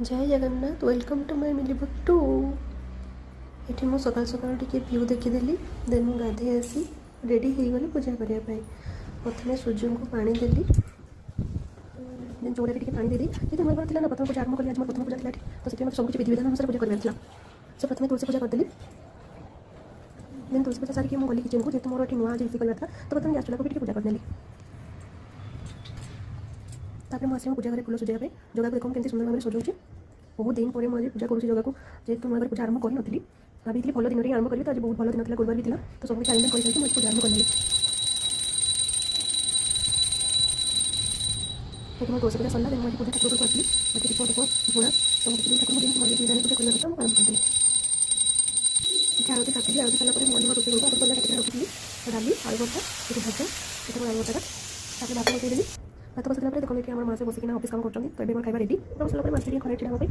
जय Jagannath welcome to my मिली भट्टू। ये मुझे सकाल सकाल टी व्यू देखीदेली देन मुझे गाधे आसी रेडी हो गली पूजा करने। प्रथम सूर्य को पानी देली देन चौड़े टी पानी देदी ये मोर थी ना प्रथम पूजा आरंभ कली। आज मोर प्रथम पूजा थी तो से सब कुछ विधिविधान अनुसार पूजा कर सो प्रथम तुलसी पूजा करदेली। देन तुलसी पूजा सारिक मुझे गली किचन को जेहतु मोर ये नुआ जिस करवा था तो प्रथम गैस चूल्हा को भी पूजा करदेली। तापर मुझे पूजा घर फुल सजाइए जगह को देखो केमती सुंदर भाव में सजाऊँगी। बहुत दिन पर मुझे पूजा करूँ जगह को जेहतु मुझे पूजा आरंभ करी भाई भल दिन आरंभ करी तो आज बहुत भल दिन था गुरुवार भी था तो सब कुछ आयोजन कर मुझे पूजा आरंभ करी। मैं तुलसी पूजा सरला मुझे पूजा ठाकुर को आसली बाकी दीप देखो झुणा सब किसी ठाकुर दिन मुझे पूजा करने को आरंभ करी। आरती साथी आरती सारा मुझे रोषे करूँ आप रखी डाली आलू भर्ता ये भजा ये आलू भर्ता भात बसईदेली। भात बसला देखो कि माँ से बसिक ऑफिस काम कर तो ये खाଇବା रेडी बसला माँ खड़े छिड़ा।